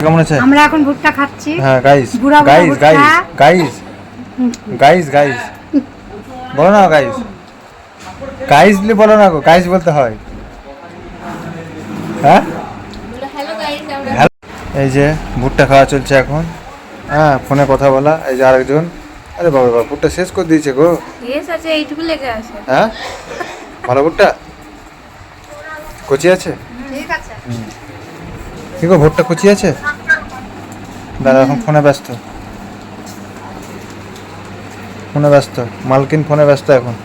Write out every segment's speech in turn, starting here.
কেমন আছে? আমরা এখন ভুট্টা খাচ্ছি। হ্যাঁ guys guys guys guys guys guys বলো না গাইস, গাইস বলো না গো, গাইস বলতে হয়। হ্যাঁ এই যে ভুট্টা খাওয়া চলছে এখন। হ্যাঁ ফোনে কথা বলা। এই যে আরেকজন, আরে বাবা বাবা ভুট্টা শেষ করে দিয়েছে গো। শেষ আছে, এইটুকু লেগে আছে। হ্যাঁ ভালো ভুট্টা কচি আছে। ঠিক আছে। কি গো ভুট্টা কচি আছে? দাদা এখন ফোনে ব্যস্ত, ফোনে ব্যস্ত, মালকিন ফোনে ব্যস্ত এখন।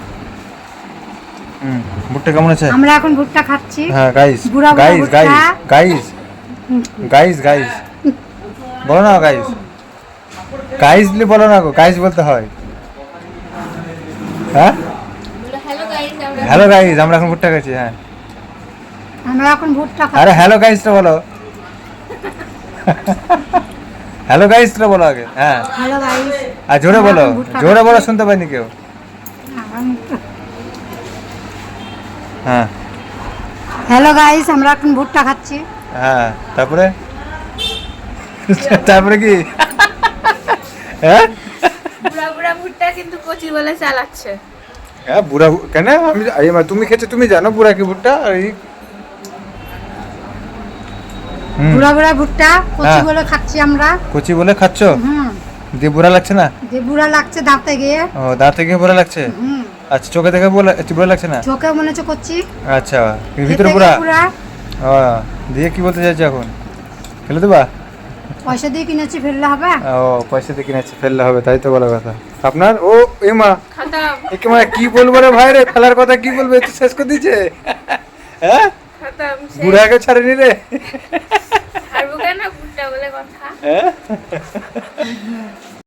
ভুট্টা কেমন আছে? আমরা এখন ভুট্টা খাচ্ছি। হ্যাঁ guys guys guys guys guys guys বলো না গাইস, গাইস বলো না গো, গাইস বলতে হয়। হ্যাঁ হ্যালো গাইস, আমরা এখন ভুট্টা খাচ্ছি। হ্যাঁ আমরা এখন ভুট্টা আরে খাচ্ছি। হ্যালো গাইসটা বলো, হ্যালো গাইসটা বলো আগে। হ্যাঁ হ্যালো গাইস। আর জোরে বলো, জোরে বলো, শুনতে পাইনি কেউ। হ্যাঁ হ্যালো গাইস, আমরা এখন ভুট্টা খাচ্ছি। হ্যাঁ তারপরে তারপরে কি? হ্যাঁ বুড়া বুড়া ভুট্টা কিন্তু কচি বলে চালাচ্ছে। হ্যাঁ বুড়া কেন? তুমি খেয়েছো, তুমি জানো বুড়া কি ভুট্টা। আর বুড়া বুড়া ভুট্টা কচি হ্যাঁ। বলে খাচ্ছি আমরা। কচি বলে খাচ্ছ? হুম। দিয়ে বুড়া লাগছে না? যে বুড়া লাগছে দাঁতে গিয়ে। ও দাঁতে গিয়ে বুড়া লাগছে। হুম। আচ্ছা চোখে দেখে বুড়া লাগছে না? চোখে মনে হচ্ছে কচি। আচ্ছা ভিতরে বুড়া। ও দিয়ে কি বলতে চাইছো এখন? ফেলে দেবা? পয়সা দিয়ে কিনেছি, ফেললে হবে? ও পয়সা দিয়ে কিনেছি, ফেললে হবে, তাই তো বলা কথা আপনার। ও এ মা খতম একে মা কি বলবো রে ভাই রে, ফেলার কথা কি বলবে, একটু শেষ করে দিচ্ছে। হ্যাঁ খতম বুড়াকে ছাড়েনি রে। ছাড়বো কেন ভুট্টা বলে কথা। হ্যাঁ